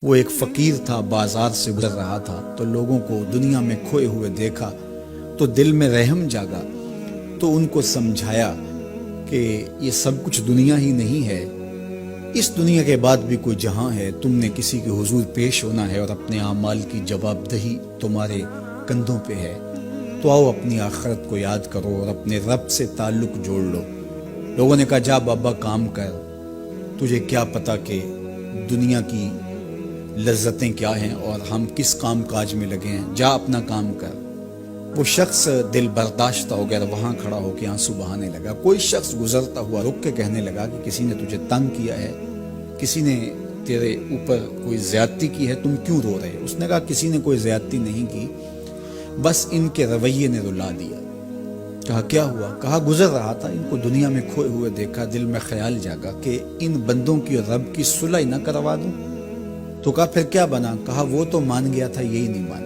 وہ ایک فقیر تھا، بازار سے گزر رہا تھا تو لوگوں کو دنیا میں کھوئے ہوئے دیکھا تو دل میں رحم جاگا، تو ان کو سمجھایا کہ یہ سب کچھ دنیا ہی نہیں ہے، اس دنیا کے بعد بھی کوئی جہاں ہے، تم نے کسی کے حضور پیش ہونا ہے اور اپنے اعمال کی جواب دہی تمہارے کندھوں پہ ہے، تو آؤ اپنی آخرت کو یاد کرو اور اپنے رب سے تعلق جوڑ لو۔ لوگوں نے کہا جا بابا کام کر، تجھے کیا پتا کہ دنیا کی لذتیں کیا ہیں اور ہم کس کام کاج میں لگے ہیں، جا اپنا کام کر۔ وہ شخص دل برداشتہ ہو گیا، وہاں کھڑا ہو کے آنسو بہانے لگا۔ کوئی شخص گزرتا ہوا رک کے کہنے لگا کہ کسی نے تجھے تنگ کیا ہے، کسی نے تیرے اوپر کوئی زیادتی کی ہے، تم کیوں رو رہے؟ اس نے کہا کسی نے کوئی زیادتی نہیں کی، بس ان کے رویے نے رلا دیا۔ کہا کیا ہوا؟ کہا گزر رہا تھا، ان کو دنیا میں کھوئے ہوئے دیکھا، دل میں خیال جاگا کہ ان بندوں کی اور رب کی صلح نہ کروا دوں۔ تو کہا پھر کیا بنا؟ کہا وہ تو مان گیا تھا، یہی نہیں مانے۔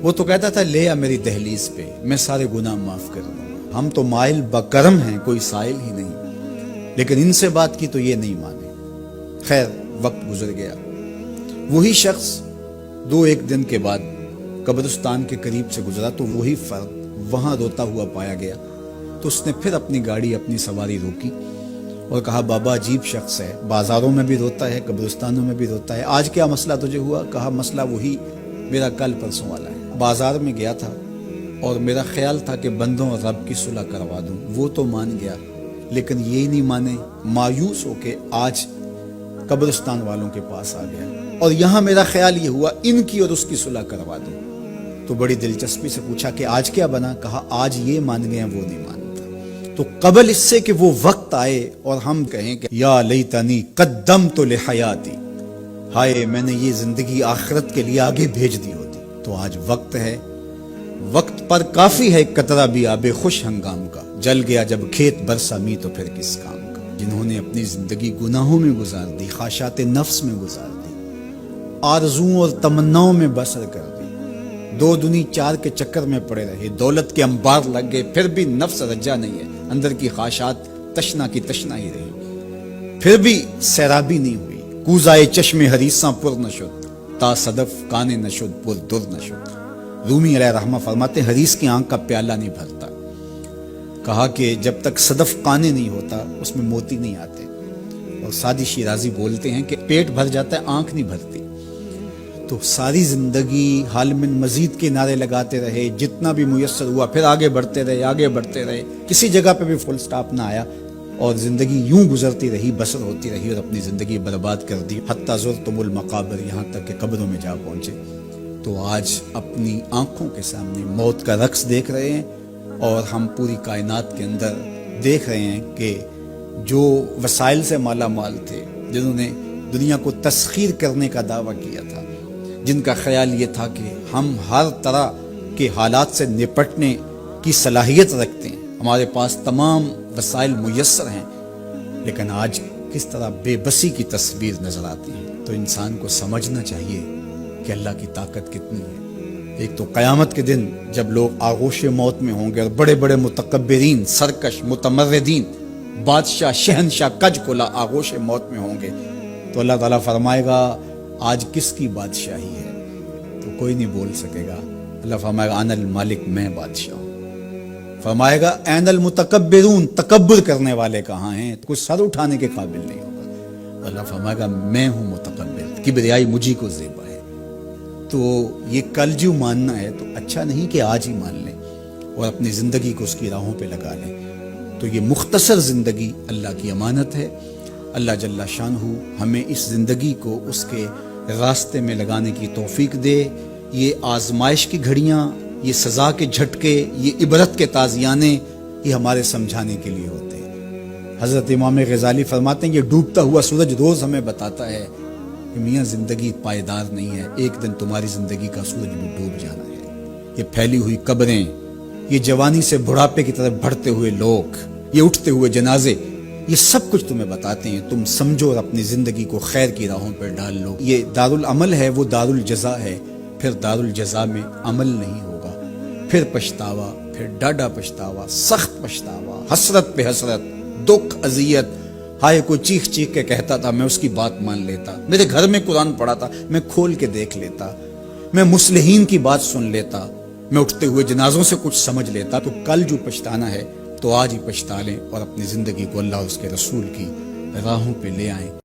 وہ تو کہتا تھا لے آ میری دہلیز پہ، میں سارے گناہ معاف کر دوں گا، ہم تو مائل بکرم ہیں، کوئی سائل ہی نہیں، لیکن ان سے بات کی تو یہ نہیں مانے۔ خیر وقت گزر گیا، وہی شخص دو ایک دن کے بعد قبرستان کے قریب سے گزرا تو وہی فرد وہاں روتا ہوا پایا گیا۔ تو اس نے پھر اپنی گاڑی، اپنی سواری روکی اور کہا بابا عجیب شخص ہے، بازاروں میں بھی روتا ہے، قبرستانوں میں بھی روتا ہے، آج کیا مسئلہ تجھے ہوا؟ کہا مسئلہ وہی میرا کل پرسوں والا ہے، بازار میں گیا تھا اور میرا خیال تھا کہ بندوں اور رب کی صلح کروا دوں، وہ تو مان گیا لیکن یہی نہیں مانے، مایوس ہو کے آج قبرستان والوں کے پاس آ گیا اور یہاں میرا خیال یہ ہوا ان کی اور اس کی صلح کروا دوں۔ تو بڑی دلچسپی سے پوچھا کہ آج کیا بنا؟ کہا آج یہ مان گئے وہ نہیں مانتا۔ تو قبل اس سے کہ وہ وقت آئے اور ہم کہیں کہ یا لیتنی قدمت لحیاتی، ہائے میں نے یہ زندگی آخرت کے لیے آگے بھیج دی ہوتی، تو آج وقت ہے، وقت پر کافی ہے ایک قطرہ بھی آب خوش ہنگام کا، جل گیا جب کھیت برسا می تو پھر کس کام کا۔ جنہوں نے اپنی زندگی گناہوں میں گزار دی، خواہشات نفس میں گزار دی، آرزوؤں اور تمناؤں میں بسر کر دی، دو دنی چار کے چکر میں پڑے رہے، دولت کے انبار لگ گئے، پھر بھی نفس رجا نہیں ہے، اندر کی خواہشات تشنا کی تشنا ہی رہی، پھر بھی سیرابی نہیں ہوئی، کوزائے چشم حریصاں پر نشد، تا صدف کانے نشد پر در نشد۔ رومی علیہ رحمہ فرماتے حریص کی آنکھ کا پیالہ نہیں بھرتا، کہا کہ جب تک صدف کانے نہیں ہوتا اس میں موتی نہیں آتے، اور سادی شیرازی بولتے ہیں کہ پیٹ بھر جاتا ہے آنکھ نہیں بھرتی۔ تو ساری زندگی حال من مزید کے نعرے لگاتے رہے، جتنا بھی میسر ہوا پھر آگے بڑھتے رہے، آگے بڑھتے رہے، کسی جگہ پہ بھی فل سٹاپ نہ آیا اور زندگی یوں گزرتی رہی، بسر ہوتی رہی اور اپنی زندگی برباد کر دی، حتی زرتم المقابر، یہاں تک کہ قبروں میں جا پہنچے۔ تو آج اپنی آنکھوں کے سامنے موت کا رقص دیکھ رہے ہیں اور ہم پوری کائنات کے اندر دیکھ رہے ہیں کہ جو وسائل سے مالا مال تھے، جنہوں نے دنیا کو تسخیر کرنے کا دعویٰ کیا تھا، جن کا خیال یہ تھا کہ ہم ہر طرح کے حالات سے نپٹنے کی صلاحیت رکھتے ہیں، ہمارے پاس تمام وسائل میسر ہیں، لیکن آج کس طرح بے بسی کی تصویر نظر آتی ہے۔ تو انسان کو سمجھنا چاہیے کہ اللہ کی طاقت کتنی ہے۔ ایک تو قیامت کے دن جب لوگ آغوش موت میں ہوں گے اور بڑے بڑے متکبرین، سرکش، متمردین، بادشاہ، شہنشاہ، کج کلا آغوش موت میں ہوں گے، تو اللہ تعالیٰ فرمائے گا آج کس کی بادشاہی ہے؟ تو کوئی نہیں بول سکے گا۔ اللہ فرمائے گا انا المالک، میں بادشاہ ہوں۔ فرمائے گا این المتکبرون، تکبر کرنے والے کہاں ہیں؟ کوئی سر اٹھانے کے قابل نہیں ہوگا۔ اللہ فرمائے گا میں ہوں متکبر، کبریائی مجھی کو زیبا ہے۔ تو یہ کل جو ماننا ہے تو اچھا نہیں کہ آج ہی مان لیں اور اپنی زندگی کو اس کی راہوں پہ لگا لیں۔ تو یہ مختصر زندگی اللہ کی امانت ہے، اللہ جل شانہ ہمیں اس زندگی کو اس کے راستے میں لگانے کی توفیق دے۔ یہ آزمائش کی گھڑیاں، یہ سزا کے جھٹکے، یہ عبرت کے تازیانے، یہ ہمارے سمجھانے کے لیے ہوتے ہیں۔ حضرت امام غزالی فرماتے ہیں یہ ڈوبتا ہوا سورج روز ہمیں بتاتا ہے کہ میاں زندگی پائیدار نہیں ہے، ایک دن تمہاری زندگی کا سورج بھی ڈوب جانا ہے۔ یہ پھیلی ہوئی قبریں، یہ جوانی سے بڑھاپے کی طرف بڑھتے ہوئے لوگ، یہ اٹھتے ہوئے جنازے، یہ سب کچھ تمہیں بتاتے ہیں، تم سمجھو اور اپنی زندگی کو خیر کی راہوں پر ڈال لو۔ یہ دارالعمل ہے، وہ دارالجزا ہے، پھر دارالجزا میں عمل نہیں ہوگا، پھر پچھتاوا، پھر ڈاڈا پچھتاوا، سخت پچھتاوا، حسرت پہ حسرت، دکھ، اذیت، ہائے کوئی چیخ چیخ کے کہتا تھا میں اس کی بات مان لیتا، میرے گھر میں قرآن پڑھا تھا میں کھول کے دیکھ لیتا، میں مصلحین کی بات سن لیتا، میں اٹھتے ہوئے جنازوں سے کچھ سمجھ لیتا۔ تو کل جو پچھتانا ہے تو آج ہی پچھتا لیں اور اپنی زندگی کو اللہ اور اس کے رسول کی راہوں پہ لے آئیں۔